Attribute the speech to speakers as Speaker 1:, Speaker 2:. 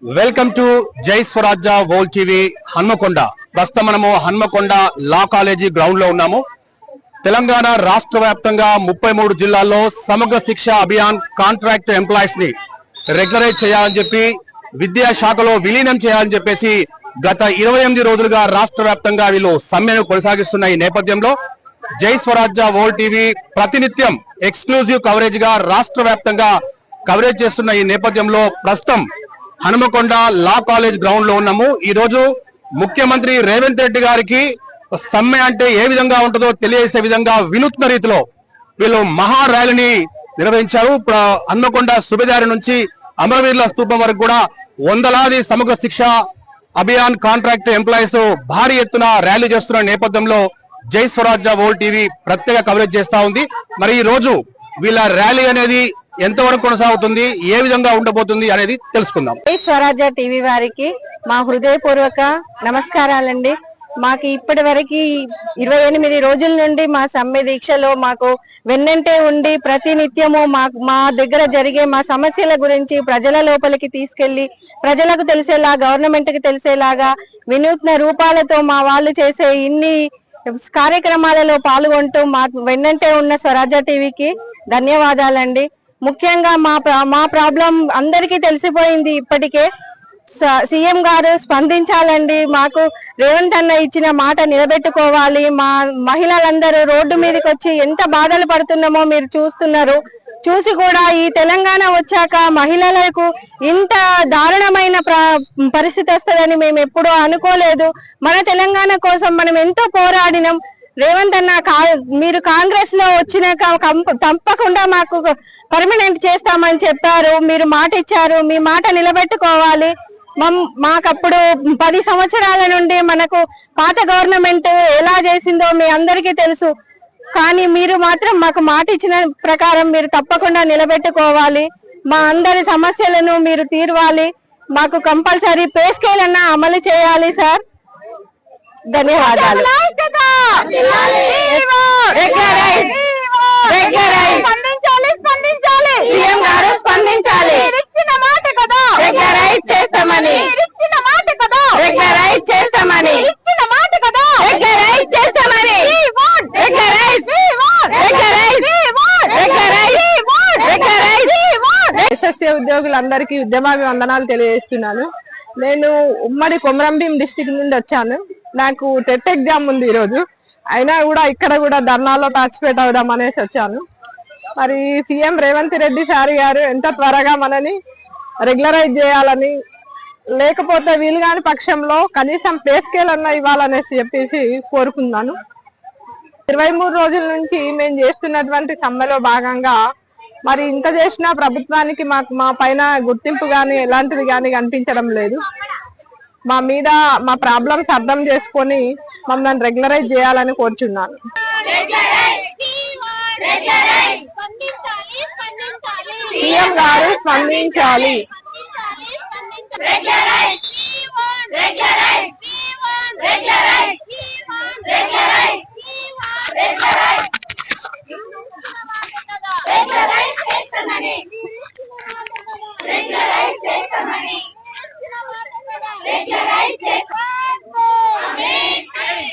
Speaker 1: Welcome to జై స్వరాజ్య world TV Hanamkonda. ప్రస్తుతం మనము హన్మకొండ లా కాలేజీ గ్రౌండ్ లో ఉన్నాము. తెలంగాణ రాష్ట్ర వ్యాప్తంగా 33 జిల్లాల్లో సమగ్ర శిక్ష అభియాన్ కాంట్రాక్ట్ ఎంప్లాయీస్ ని రెగ్యులరైజ్ చేయాలని చెప్పి, విద్యాశాఖలో విలీనం చేయాలని చెప్పేసి గత 28 రోజులుగా రాష్ట్ర వ్యాప్తంగా వీళ్ళు సమ్మెను కొనసాగిస్తున్న ఈ నేపథ్యంలో జై స్వరాజ్య వరల్డ్ టీవీ ప్రతినిత్యం ఎక్స్క్లూజివ్ కవరేజ్ గా రాష్ట్ర వ్యాప్తంగా కవరేజ్ చేస్తున్న ఈ నేపథ్యంలో ప్రస్తుతం హనుమకొండ లా కాలేజ్ గ్రౌండ్ లో ఉన్నాము. ఈ రోజు ముఖ్యమంత్రి రేవంత్ రెడ్డి గారికి సమ్మె అంటే ఏ విధంగా ఉంటుందో తెలియజేసే విధంగా వినూత్న రీతిలో వీళ్ళు మహా ర్యాలీని నిర్వహించారు. హనుమకొండ సుబేదారి నుంచి అమరవీరుల స్తూపం వరకు కూడా వందలాది సమగ్ర శిక్ష అభియాన్ కాంట్రాక్ట్ ఎంప్లాయీస్ భారీ ఎత్తున ర్యాలీ చేస్తున్న నేపథ్యంలో జై స్వరాజ్య వరల్డ్ టీవీ ప్రత్యేక కవరేజ్ చేస్తా ఉంది. మరి ఈ రోజు వీళ్ళ ర్యాలీ అనేది ఎంతవరకు కొనసాగుతుంది, ఏ విధంగా ఉండబోతుంది అనేది తెలుసుకుందాం.
Speaker 2: జై స్వరాజ్య టీవీ వారికి మా హృదయపూర్వక నమస్కారాలండి. మాకు ఇప్పటి వరకు 28 రోజుల నుండి మా సమ్మె దీక్షలో మాకు వెన్నంటే ఉండి ప్రతినిత్యము మా దగ్గర జరిగే మా సమస్యల గురించి ప్రజల లోపలికి తీసుకెళ్లి ప్రజలకు తెలిసేలా, గవర్నమెంట్ కి తెలిసేలాగా వినూత్న రూపాలతో మా వాళ్ళు చేసే ఇన్ని కార్యక్రమాలలో పాల్గొంటూ మా వెన్నంటే ఉన్న స్వరాజ్య టీవీకి ధన్యవాదాలండి. ముఖ్యంగా మా ప్రాబ్లం అందరికీ తెలిసిపోయింది. ఇప్పటికే సీఎం గారు స్పందించాలండి. మాకు రేవంత్ అన్న ఇచ్చిన మాట నిలబెట్టుకోవాలి. మా మహిళలందరూ రోడ్డు మీదకి వచ్చి ఎంత బాధలు పడుతున్నామో మీరు చూస్తున్నారు. చూసి కూడా ఈ తెలంగాణ వచ్చాక మహిళలకు ఇంత దారుణమైన పరిస్థితి వస్తుందని మేము ఎప్పుడూ అనుకోలేదు. మన తెలంగాణ కోసం మనం ఎంతో పోరాడినాం. రేవంత్ అన్న మీరు కాంగ్రెస్ లో వచ్చినాక తప్పకుండా మాకు పర్మనెంట్ చేస్తామని చెప్పారు. మీరు మాట ఇచ్చారు, మీ మాట నిలబెట్టుకోవాలి. మాకప్పుడు 10 సంవత్సరాల నుండి మనకు పాత గవర్నమెంట్ ఎలా చేసిందో మీ అందరికీ తెలుసు. కానీ మీరు మాత్రం మాకు మాట ఇచ్చిన ప్రకారం మీరు తప్పకుండా నిలబెట్టుకోవాలి. మా అందరి సమస్యలను మీరు తీర్వాలి. మాకు కంపల్సరీ పే స్కేల్ అన్న అమలు చేయాలి సార్. ధన్యవాదాలు. సీఎం గారు స్పందించాలి. రెగ్యులరైజ్ చేస్తామని రెగ్యులరైజ్ చేస్తామని రెగ్యులరైజ్ చేస్తామని
Speaker 3: ఎస్ఎస్సీ ఉద్యోగులందరికీ ఉద్యమాభివందనాలు తెలియజేస్తున్నాను. నేను ఉమ్మడి కొమరంభీం డిస్టిక్ నుండి వచ్చాను. నాకు టెట్ ఎగ్జామ్ ఉంది ఈరోజు. అయినా కూడా ఇక్కడ కూడా ధర్నాలో పార్టిసిపేట్ అవుదాం అనేసి వచ్చాను. మరి సీఎం రేవంత్ రెడ్డి సార్ గారు ఎంత త్వరగా మనని రెగ్యులరైజ్ చేయాలని, లేకపోతే వీలు కాని పక్షంలో కనీసం పే స్కేల్ అన్న ఇవ్వాలనేసి చెప్పేసి కోరుకున్నాను. 23 రోజుల నుంచి మేము చేస్తున్నటువంటి సమ్మెలో భాగంగా మరి ఇంత చేసినా ప్రభుత్వానికి మా పైన గుర్తింపు గాని ఎలాంటిది గాని కనిపించడం లేదు. మా మీద మా ప్రాబ్లమ్స్ అర్థం చేసుకొని మమ్మల్ని రెగ్యులరైజ్ చేయాలని కోరుచున్నాను. సీఎం గారు స్పందించాలి.
Speaker 4: రెగ్యులరైజ్